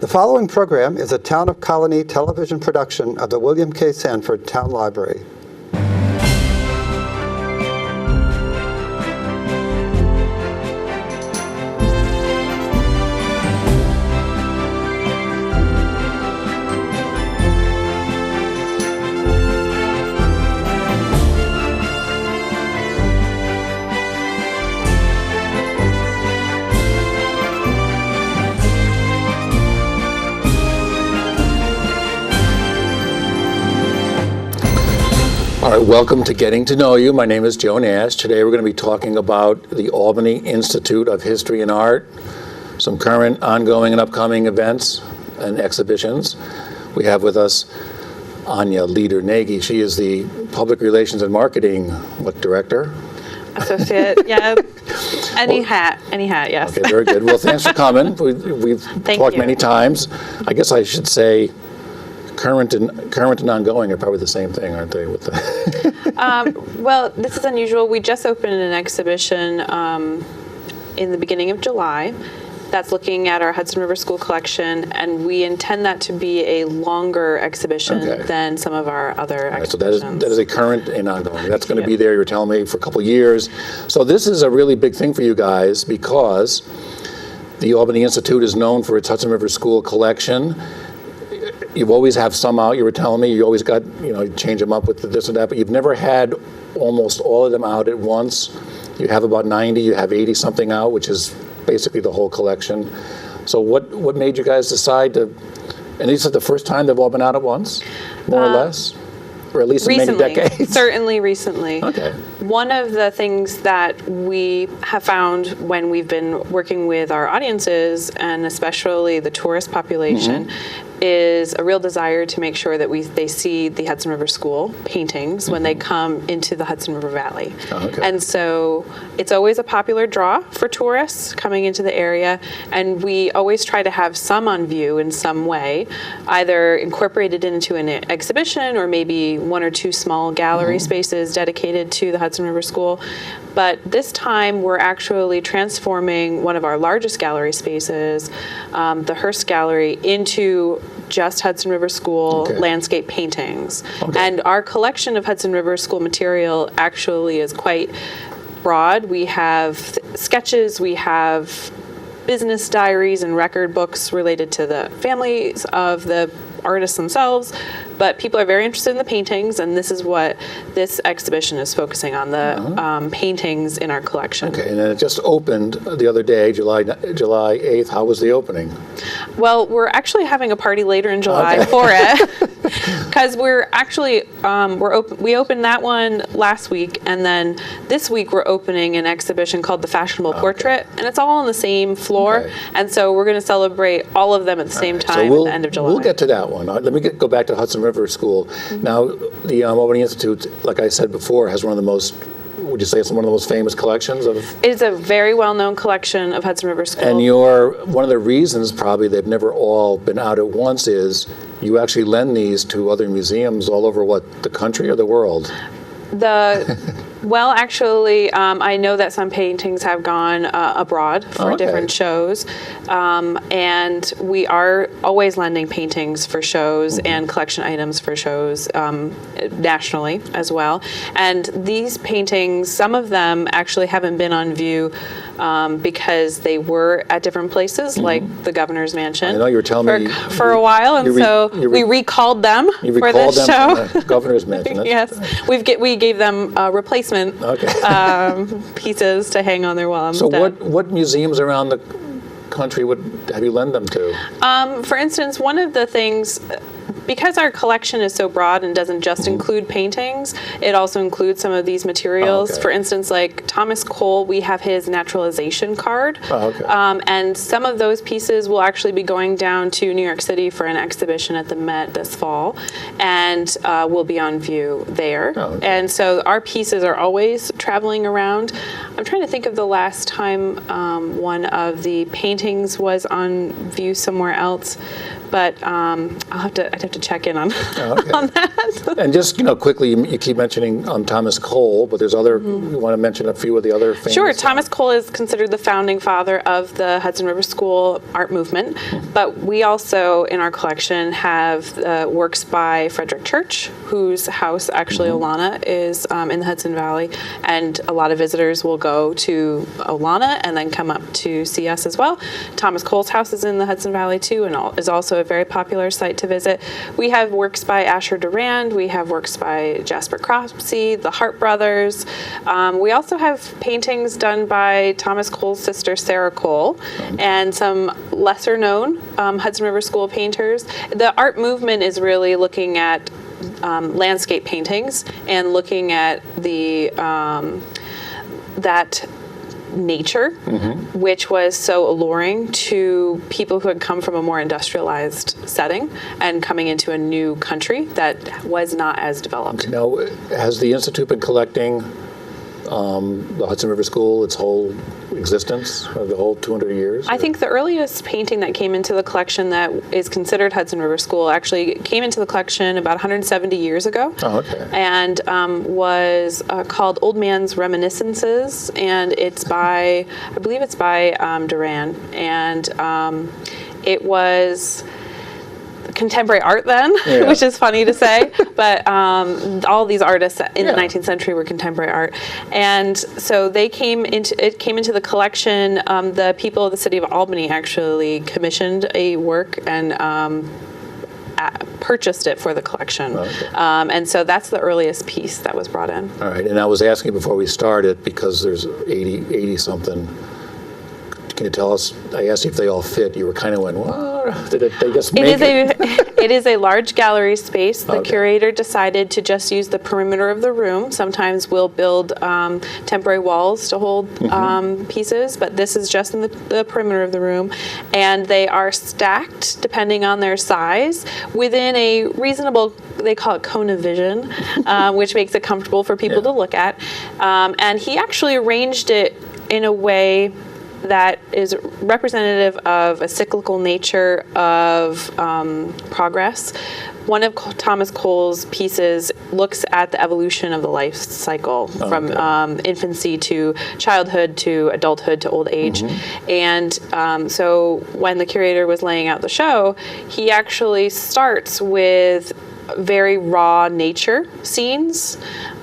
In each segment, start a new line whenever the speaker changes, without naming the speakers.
The following program is a Town of Colonie television production of the William K. Sanford Town Library.
All right, welcome to Getting to Know You. My name is Joe Nash. Today we're going to be talking about the Albany Institute of History and Art, some current, ongoing, and upcoming events and exhibitions. We have with us Aine Leader-Nagy. She is the Public Relations and Marketing, Director?
Associate, yeah. Any hat, yes.
Okay, very good. Well, thanks for coming. We've talked many times. I guess I should say current and ongoing are probably the same thing, aren't they? With the
well, this is unusual. We just opened an exhibition in the beginning of July that's looking at our Hudson River School collection, and we intend that to be a longer exhibition than some of our other exhibitions.
So that is a current and ongoing. That's going to be there, you're telling me, for a couple of years. So this is a really big thing for you guys because the Albany Institute is known for its Hudson River School collection. You always have some out, you were telling me, you always got, you change them up with this and that, but you've never had almost all of them out at once. You have about 90, you have 80 something out, which is basically the whole collection. So what made you guys decide to, and this is the first time they've all been out at once, more or less? Or at least
recently,
in many decades?
Certainly recently.
Okay.
One of the things that we have found when we've been working with our audiences, and especially the tourist population, is a real desire to make sure that they see the Hudson River School paintings when they come into the Hudson River Valley.
Oh, okay.
And so it's always a popular draw for tourists coming into the area, and we always try to have some on view in some way, either incorporated into an exhibition or maybe one or two small gallery spaces dedicated to the Hudson River School. But this time we're actually transforming one of our largest gallery spaces, the Hearst Gallery, into just Hudson River School landscape paintings. And our collection of Hudson River School material actually is quite broad. We have sketches, we have business diaries and record books related to the families of the artists themselves, but people are very interested in the paintings, and this is what this exhibition is focusing on, the paintings in our collection.
Okay, and then it just opened the other day, July 8th. How was the opening?
Well, we're actually having a party later in July for it, because we're actually, we opened that one last week, and then this week we're opening an exhibition called the Fashionable Portrait, and it's all on the same floor, and so we're going to celebrate all of them at the same time at the end of July.
We'll get to that one. Let me go back to Hudson River School. Now, the Albany Institute, like I said before, has one of the most, would you say it's one of the most famous collections of?
It's a very well-known collection of Hudson River School.
And one of the reasons probably they've never all been out at once is you actually lend these to other museums all over, the country or the world?
Well, actually, I know that some paintings have gone abroad for different shows, and we are always lending paintings for shows and collection items for shows nationally as well. And these paintings, some of them actually haven't been on view because they were at different places, like the Governor's Mansion.
I know you were telling me
for a while, and so we recalled them for this show.
From the Governor's Mansion.
Yes, we gave them replacement pieces to hang on their wall.
So what museums around the country have you lend them to?
For instance, one of the things, because our collection is so broad and doesn't just include paintings, it also includes some of these materials. For instance, like Thomas Cole, we have his naturalization card. And some of those pieces will actually be going down to New York City for an exhibition at the Met this fall, and will be on view there. And so our pieces are always traveling around. I'm trying to think of the last time one of the paintings was on view somewhere else, but I'd have to check in on on that.
And just quickly, you keep mentioning Thomas Cole, but there's other. You want to mention a few of the other famous?
Sure. Thomas Cole is considered the founding father of the Hudson River School art movement, but we also in our collection have works by Frederick Church, whose house actually Olana is in the Hudson Valley, and a lot of visitors will go to Olana and then come up to see us as well. Thomas Cole's house is in the Hudson Valley too, and is also a very popular site to visit. We have works by Asher Durand. We have works by Jasper Cropsey, the Hart brothers. We also have paintings done by Thomas Cole's sister Sarah Cole, and some lesser known Hudson River School painters. The art movement is really looking at landscape paintings and looking at the that nature, which was so alluring to people who had come from a more industrialized setting and coming into a new country that was not as developed.
Now, has the Institute been collecting the Hudson River School its whole existence, the whole 200 years?
I think the earliest painting that came into the collection that is considered Hudson River School actually came into the collection about 170 years ago.
Oh, okay.
And was called Old Man's Reminiscences, and it's by, I believe it's by Duran, and it was contemporary art then, which is funny to say, but all these artists in the 19th century were contemporary art, and so they came into the collection. The people of the city of Albany actually commissioned a work and purchased it for the collection, and so that's the earliest piece that was brought in.
All right, and I was asking before we started because there's 80 something. Can you tell us? I asked you if they all fit. You were kind of went, well, did they just make it?
It is a large gallery space. The curator decided to just use the perimeter of the room. Sometimes we'll build temporary walls to hold pieces, but this is just in the perimeter of the room. And they are stacked, depending on their size, within a reasonable, they call it cone of vision, which makes it comfortable for people to look at. And he actually arranged it in a way that is representative of a cyclical nature of progress. One of Thomas Cole's pieces looks at the evolution of the life cycle from infancy to childhood to adulthood to old age. And so when the curator was laying out the show, he actually starts with very raw nature scenes,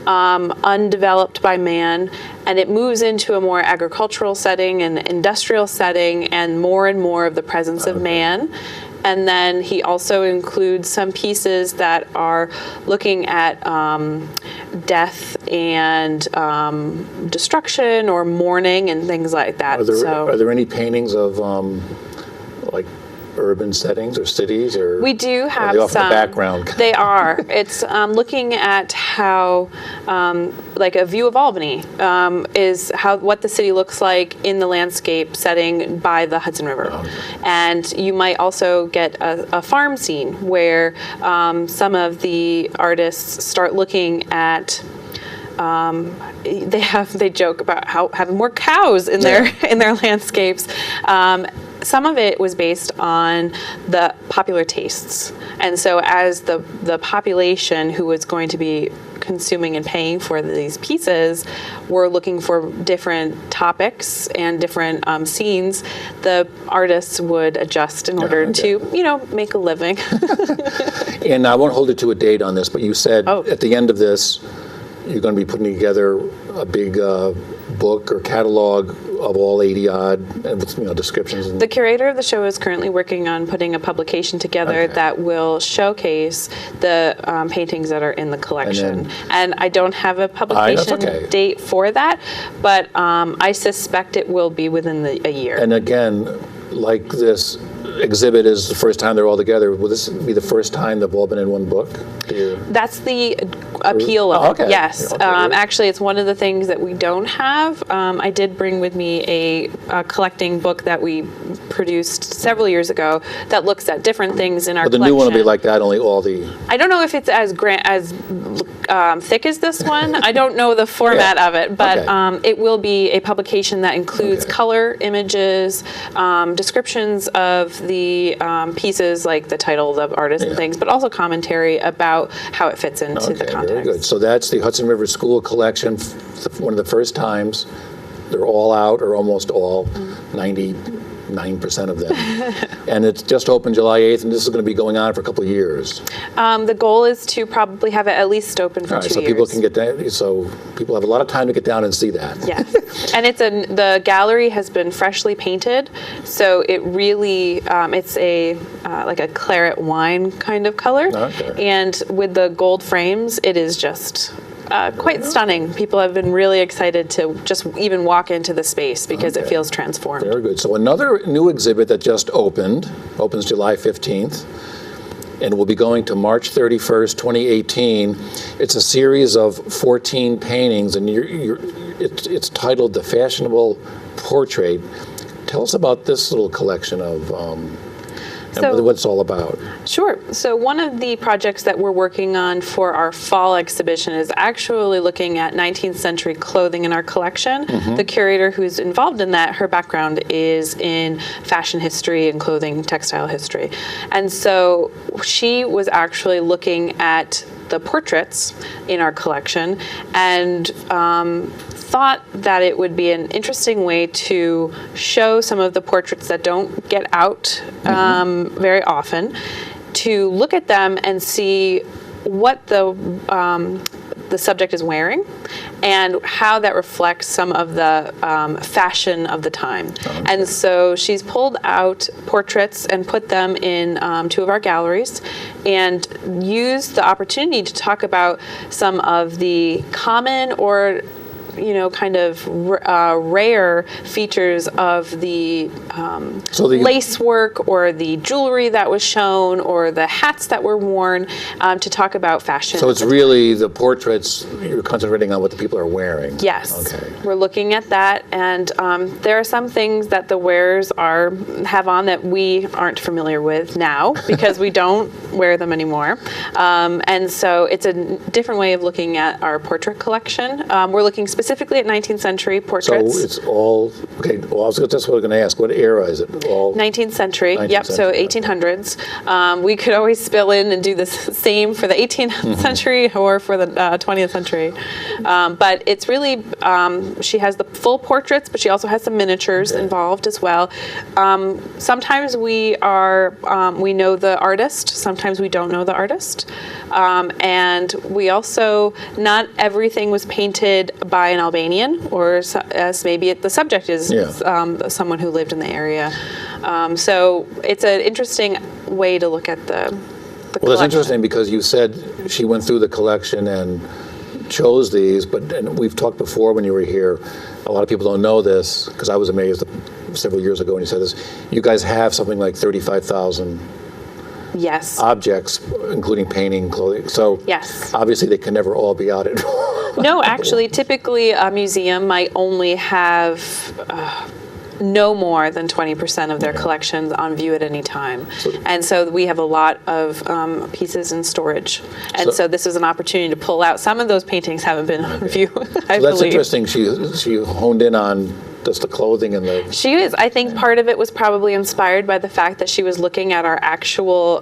undeveloped by man, and it moves into a more agricultural setting and industrial setting and more of the presence of man. And then he also includes some pieces that are looking at death and destruction or mourning and things like that.
Are there any paintings of like urban settings or cities, or
we do have
are they off
some
in the background?
They are. It's looking at how like a view of Albany is what the city looks like in the landscape setting by the Hudson River. And you might also get a farm scene where some of the artists start looking at they joke about how having more cows in their landscapes. Some of it was based on the popular tastes. And so as the population who was going to be consuming and paying for these pieces were looking for different topics and different scenes, the artists would adjust in order to, make a living.
And I won't hold you to a date on this, but you said at the end of this, you're going to be putting together a big book or catalog of all 80 odd, and descriptions.
The curator of the show is currently working on putting a publication together that will showcase the paintings that are in the collection. And I don't have a publication date for that, but I suspect it will be within a year.
And again, like this exhibit is the first time they're all together. Will this be the first time they've all been in one book?
That's the appeal of it, yes. Actually, it's one of the things that we don't have. I did bring with me a collecting book that we produced several years ago that looks at different things in our collection.
The new one will be like that, only all the...
I don't know if it's as thick as this one. I don't know the format of it, but it will be a publication that includes color, images, descriptions of the pieces, like the title, the artist, and things, but also commentary about how it fits into the context.
Very good. So that's the Hudson River School collection. One of the first times they're all out, or almost all, 99% of them. And it's just opened July 8th, and this is going to be going on for a couple of years.
The goal is to probably have it at least open for 2 years.
So people can get down, so people have a lot of time to get down and see that.
Yes, and the gallery has been freshly painted, so it really it's a like a claret wine kind of color, and with the gold frames, it is just quite stunning. People have been really excited to just even walk into the space because it feels transformed.
Very good. So another new exhibit that just opens July 15th, and will be going to March 31st, 2018. It's a series of 14 paintings, and it's titled The Fashionable Portrait. Tell us about this little collection of and what it's all about.
Sure. So one of the projects that we're working on for our fall exhibition is actually looking at 19th century clothing in our collection. The curator who's involved in that, her background is in fashion history and clothing textile history. And so she was actually looking at the portraits in our collection and thought that it would be an interesting way to show some of the portraits that don't get out very often, to look at them and see what the subject is wearing and how that reflects some of the fashion of the time. And so she's pulled out portraits and put them in 2 of our galleries and used the opportunity to talk about some of the common or kind of rare features of the lace work or the jewelry that was shown or the hats that were worn, to talk about fashion.
So it's really the portraits, you're concentrating on what the people are wearing.
Yes. We're looking at that, and there are some things that the wearers have on that we aren't familiar with now because we don't wear them anymore. And so it's a different way of looking at our portrait collection. We're looking specifically at 19th century portraits.
So it's all, that's what I was going to ask. What era is it? All
19th century.
19th
So 1800s. We could always spill in and do the same for the 18th century or for the 20th century. But it's really, she has the full portraits, but she also has some miniatures involved as well. Sometimes we know the artist, sometimes we don't know the artist. And we also, not everything was painted by an Albanian, or as maybe the subject is someone who lived in the area. So it's an interesting way to look at the collection.
That's interesting because you said she went through the collection and chose these, and we've talked before when you were here, a lot of people don't know this, because I was amazed several years ago when you said this, you guys have something like 35,000 objects, including painting, clothing. So obviously they can never all be out at
No, actually, typically a museum might only have no more than 20% of their collections on view at any time. And so we have a lot of pieces in storage. And so this is an opportunity to pull out. Some of those paintings haven't been on view, I believe.
That's interesting. She honed in on just the clothing and the...
She is. I think part of it was probably inspired by the fact that she was looking at our actual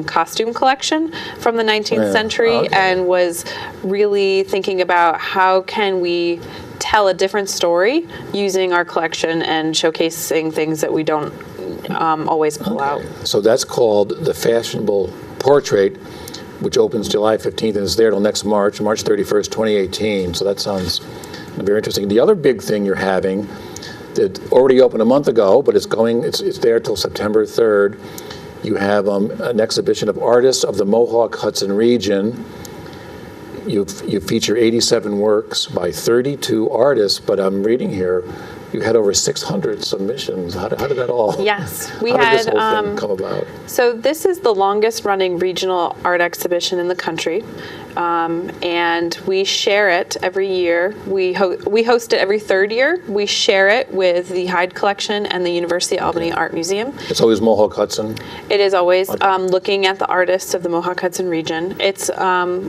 costume collection from the 19th century and was really thinking about how can we tell a different story using our collection and showcasing things that we don't always pull out.
So that's called The Fashionable Portrait, which opens July 15th and is there till next March 31st, 2018. So that sounds very interesting. The other big thing you're having, that already opened a month ago, but it's there till September 3rd. You have an exhibition of artists of the Mohawk Hudson region. You feature 87 works by 32 artists, but I'm reading here, you had over 600 submissions. How did that all?
Yes,
how did this whole thing come about?
So this is the longest running regional art exhibition in the country. and we share it every year. We host it every third year. We share it with the Hyde Collection and the University of Albany Art Museum.
It's always Mohawk Hudson?
It is always looking at the artists of the Mohawk Hudson region. It's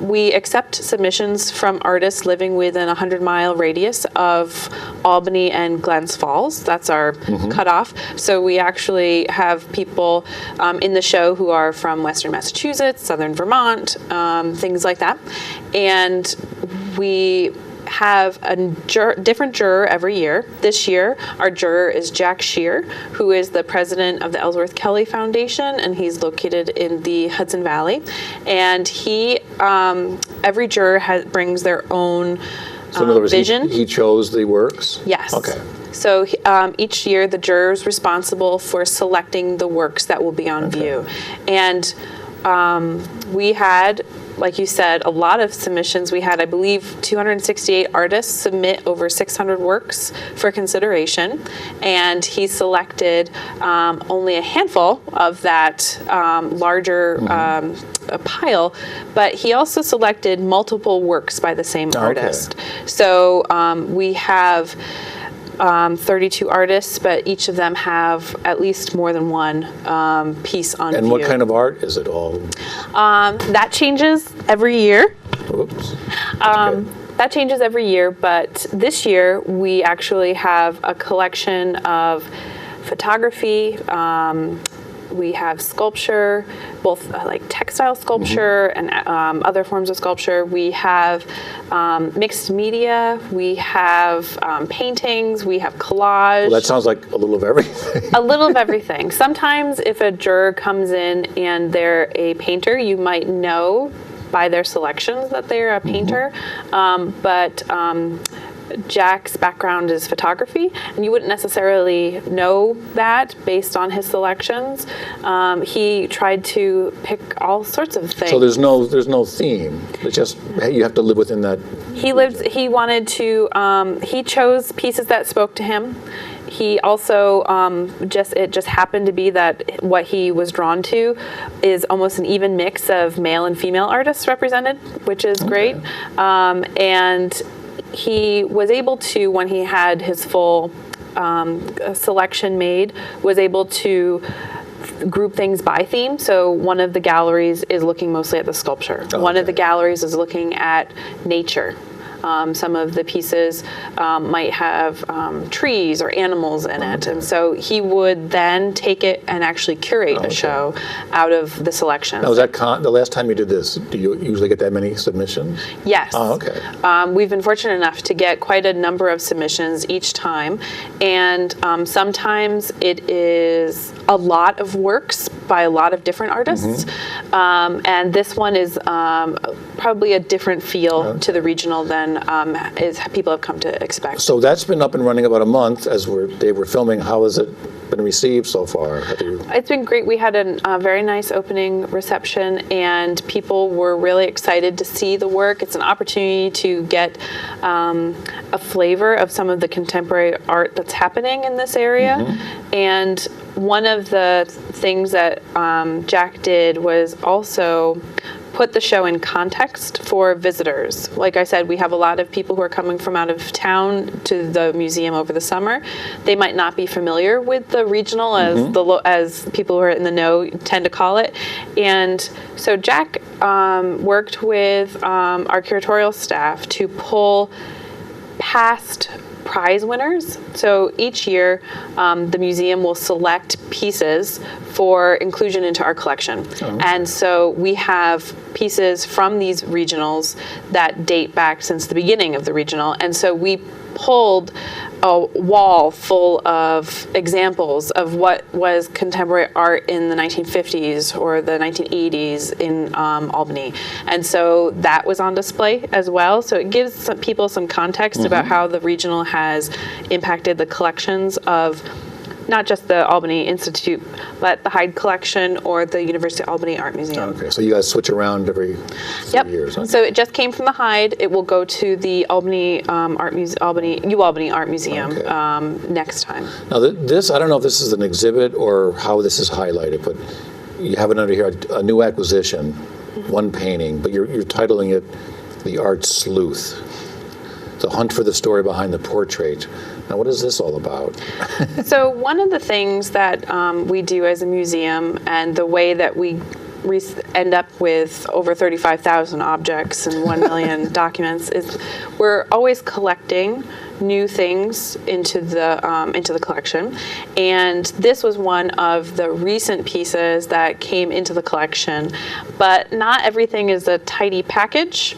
we accept submissions from artists living within a 100-mile radius of Albany and Glens Falls. That's our cutoff. So we actually have people in the show who are from Western Massachusetts, Southern Vermont, things like that. And we have a different juror every year. This year, our juror is Jack Shear, who is the president of the Ellsworth Kelly Foundation, and he's located in the Hudson Valley. And he, every juror brings their own
So in other words,
vision.
he chose the works?
Yes.
Okay.
So each year, the juror is responsible for selecting the works that will be on view. And we had, like you said, a lot of submissions. We had, I believe, 268 artists submit over 600 works for consideration, and he selected only a handful of that larger pile, but he also selected multiple works by the same artist. So we have 32 artists, but each of them have at least more than one piece on view.
And what kind of art is it all?
That changes every year.
Oops.
That changes every year, but this year we actually have a collection of photography. We have sculpture, both like textile sculpture and other forms of sculpture. We have mixed media. We have paintings. We have collage.
Well, that sounds like a little of everything.
A little of everything. Sometimes if a juror comes in and they're a painter, you might know by their selections that they're a painter. But Jack's background is photography, and you wouldn't necessarily know that based on his selections. He tried to pick all sorts of things.
So there's no theme. It's just you have to live within that.
He wanted to. He chose pieces that spoke to him. He also it just happened to be that what he was drawn to is almost an even mix of male and female artists represented, which is great. And he was able to, when he had his full selection made, was able to group things by theme. So one of the galleries is looking mostly at the sculpture. One of the galleries is looking at nature. Some of the pieces might have trees or animals in it. And so he would then take it and actually curate a show out of the selection.
Now, was that the last time you did this? Do you usually get that many submissions?
Yes.
Oh, okay.
We've been fortunate enough to get quite a number of submissions each time. And sometimes it is a lot of works by a lot of different artists. And this one is probably a different feel to the regional than people have come to expect.
So that's been up and running about a month as they were filming. How has it been received so far?
It's been great. We had a very nice opening reception, and people were really excited to see the work. It's an opportunity to get a flavor of some of the contemporary art that's happening in this area. And one of the things that Jack did was also put the show in context for visitors. Like I said, we have a lot of people who are coming from out of town to the museum over the summer. They might not be familiar with the regional as people who are in the know tend to call it. And so Jack worked with our curatorial staff to pull past prize winners. So each year, the museum will select pieces for inclusion into our collection. And so we have pieces from these regionals that date back since the beginning of the regional. And so we pulled a wall full of examples of what was contemporary art in the 1950s or the 1980s in Albany. And so that was on display as well. So it gives some people some context about how the regional has impacted the collections of not just the Albany Institute, but the Hyde Collection or the University of Albany Art Museum.
Okay, so you guys switch around every few years. Huh?
So it just came from the Hyde. It will go to the Albany Albany Art Museum next time.
Now this, I don't know if this is an exhibit or how this is highlighted, but you have it under here, a new acquisition. one painting, but you're titling it The Art Sleuth, The Hunt for the Story Behind the Portrait. Now, what is this all about?
So one of the things that we do as a museum, and the way that we end up with over 35,000 objects and 1 million documents, is we're always collecting new things into the collection. And this was one of the recent pieces that came into the collection. But not everything is a tidy package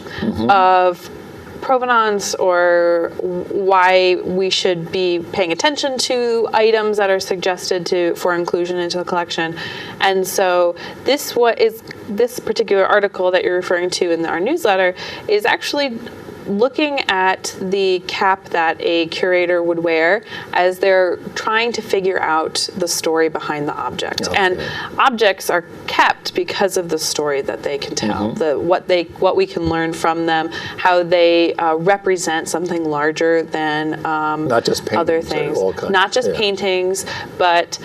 of provenance or why we should be paying attention to items that are suggested for inclusion into the collection. And so this particular article that you're referring to in our newsletter is actually looking at the cap that a curator would wear as they're trying to figure out the story behind the object.
Okay.
And objects are kept because of the story that they can tell, what we can learn from them, how they represent something larger than
not just paintings,
other things. Not just paintings, but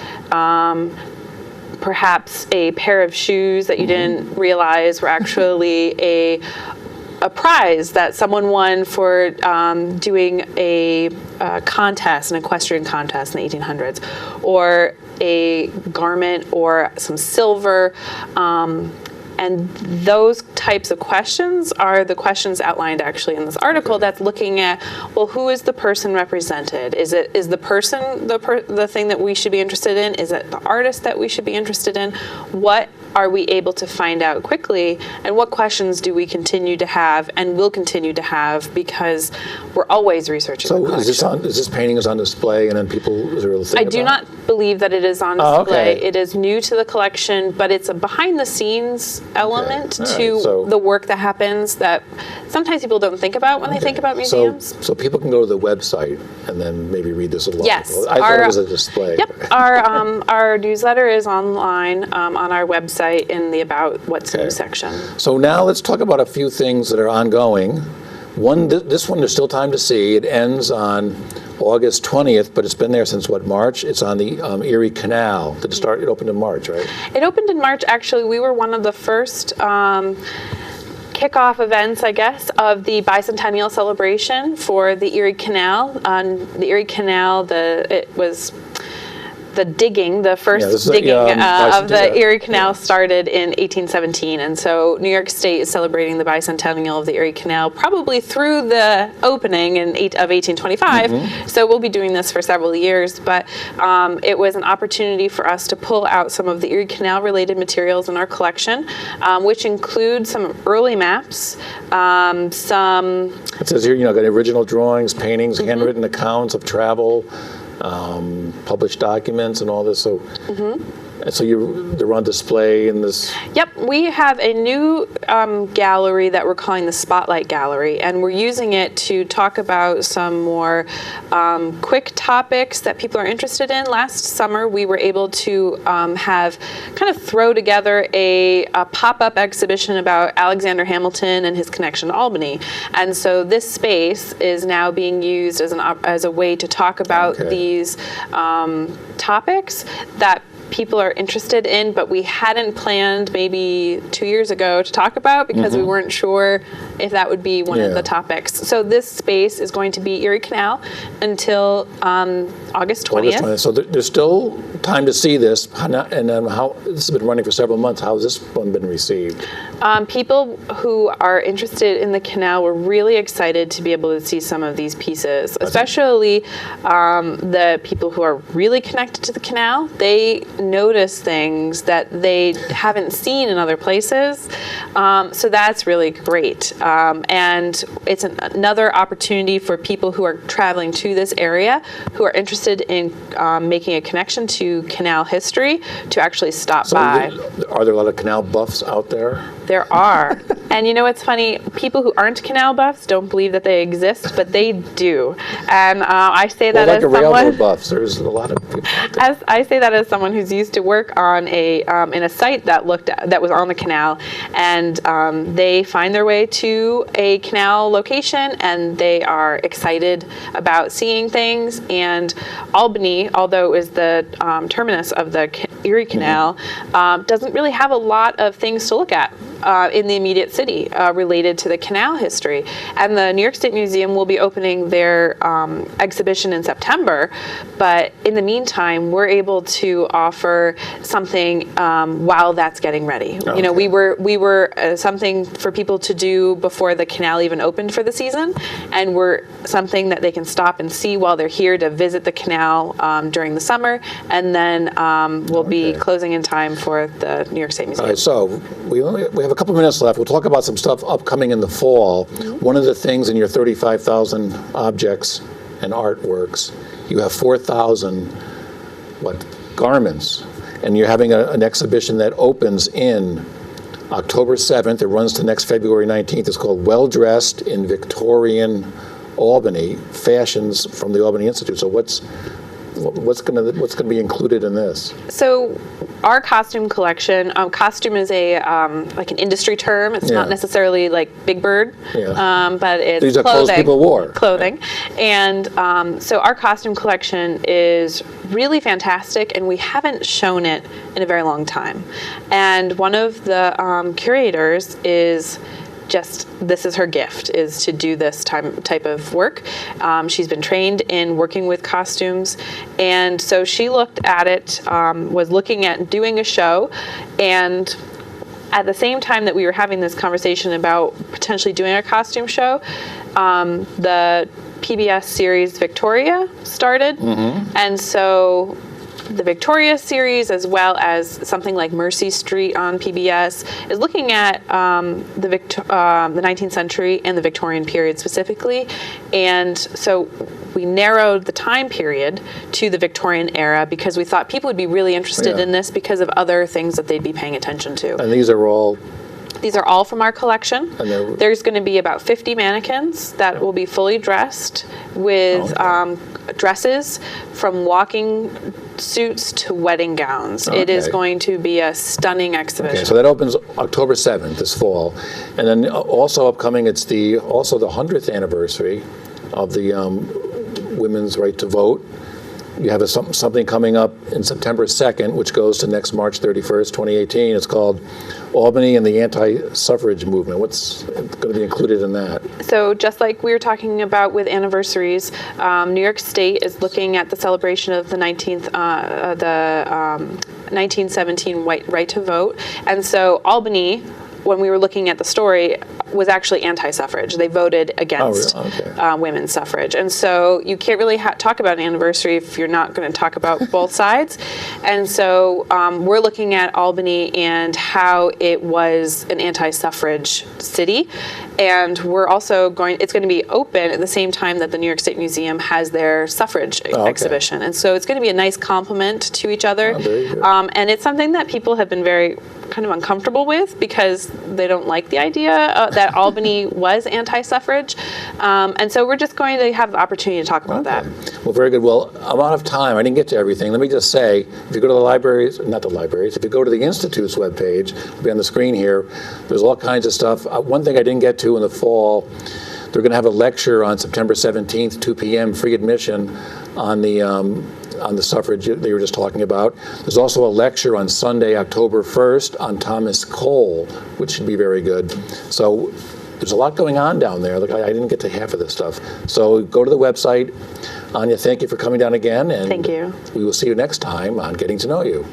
perhaps a pair of shoes that you didn't realize were actually a prize that someone won for doing a contest, an equestrian contest in the 1800s, or a garment or some silver. And those types of questions are the questions outlined actually in this article that's looking at, well, who is the person represented? Is the person the thing that we should be interested in? Is it the artist that we should be interested in? What are we able to find out quickly? And what questions do we continue to have and will continue to have, because we're always researching the collection.
Is this painting on display, and then people, is there a thing
I do not believe that it is on display. It is new to the collection, but it's a behind the scenes element to the work that happens that sometimes people don't think about when they think about museums.
So people can go to the website and then maybe read this along.
Yes.
I thought it was a display.
Yep. Our newsletter is online on our website in the About What's New section.
So now let's talk about a few things that are ongoing. This one, there's still time to see. It ends on August 20th, but it's been there since, March? It's on the Erie Canal. It opened in March, right?
It opened in March, actually. We were one of the first kickoff events, I guess, of the bicentennial celebration for the Erie Canal. The Erie Canal, it was the first digging of the Erie Canal started in 1817, and so New York State is celebrating the bicentennial of the Erie Canal probably through the opening of 1825. So we'll be doing this for several years, but it was an opportunity for us to pull out some of the Erie Canal related materials in our collection, which include some early maps, some...
It says here, got original drawings, paintings, handwritten accounts of travel, published documents and all this. So, so they're on display in this.
Yep, we have a new gallery that we're calling the Spotlight Gallery, and we're using it to talk about some more quick topics that people are interested in. Last summer, we were able to throw together a pop-up exhibition about Alexander Hamilton and his connection to Albany, and so this space is now being used as a way to talk about these topics that people are interested in, but we hadn't planned maybe 2 years ago to talk about because we weren't sure if that would be one of the topics. So this space is going to be Erie Canal until August 20th.
So there's still time to see this. And then how this has been running for several months. How has this one been received?
People who are interested in the canal were really excited to be able to see some of these pieces, especially the people who are really connected to the canal. They notice things that they haven't seen in other places. So that's really great. And it's another opportunity for people who are traveling to this area who are interested in making a connection to canal history to actually stop by.
Are there a lot of canal buffs out there?
There are. And it's funny, people who aren't canal buffs don't believe that they exist, but they do. And I say that as someone...
railroad buffs, there's a lot of people out there.
I say that as someone who's used to work on in a site that was on the canal, and they find their way to a canal location, and they are excited about seeing things. And Albany, although it was the terminus of the Erie Canal, doesn't really have a lot of things to look at. in the immediate city related to the canal history. And the New York State Museum will be opening their exhibition in September, but in the meantime, we're able to offer something while that's getting ready. You know, we were something for people to do before the canal even opened for the season, and we're something that they can stop and see while they're here to visit the canal during the summer, and then we'll be closing in time for the New York State Museum.
All right, so we have a couple minutes left. We'll talk about some stuff upcoming in the fall. One of the things in your 35,000 objects and artworks, you have 4,000 garments, and you're having an exhibition that opens in October 7th. It runs to next February 19th. It's called Well Dressed in Victorian Albany: Fashions from the Albany Institute. So what's going to be included in this?
So our costume collection, costume is a like an industry term. It's not necessarily like Big Bird, but it's
These are
clothing.
clothes people wore.
Clothing. And so our costume collection is really fantastic, and we haven't shown it in a very long time. And one of the curators is this is her gift, is to do this type of work. She's been trained in working with costumes, and so she looked at it, was looking at doing a show, and at the same time that we were having this conversation about potentially doing a costume show, the PBS series Victoria started, and so the Victoria series, as well as something like Mercy Street on PBS, is looking at the 19th century and the Victorian period specifically. And so we narrowed the time period to the Victorian era because we thought people would be really interested in this because of other things that they'd be paying attention to.
And these are all
from our collection. And there's going to be about 50 mannequins that will be fully dressed with dresses, from walking suits to wedding gowns. It is going to be a stunning exhibition.
Okay, so that opens October 7th this fall. And then also upcoming, it's also the 100th anniversary of the women's right to vote. You have something coming up in September 2nd, which goes to next March 31st, 2018. It's called Albany and the Anti-Suffrage Movement. What's going to be included in that?
So just like we were talking about with anniversaries, New York State is looking at the celebration of the 1917 right to vote. And so Albany, when we were looking at the story, was actually anti-suffrage. They voted against women's suffrage. And so you can't really talk about an anniversary if you're not going to talk about both sides. And so we're looking at Albany and how it was an anti-suffrage city. And we're also it's going to be open at the same time that the New York State Museum has their suffrage exhibition. And so it's going to be a nice complement to each other. And it's something that people have been very kind of uncomfortable with because they don't like the idea that Albany was anti-suffrage. And so we're just going to have the opportunity to talk about that.
Well, very good. Well, I'm out of time. I didn't get to everything. Let me just say, if you go to the libraries, not the libraries, if you go to the Institute's webpage, it'll be on the screen here, there's all kinds of stuff. One thing I didn't get to in the fall, they're going to have a lecture on September 17th, 2 p.m., free admission on the suffrage that you were just talking about. There's also a lecture on Sunday, October 1st on Thomas Cole, which should be very good. So there's a lot going on down there. Look, I didn't get to half of this stuff. So go to the website. Anya, thank you for coming down again. And
thank you.
We will see you next time on Getting to Know You.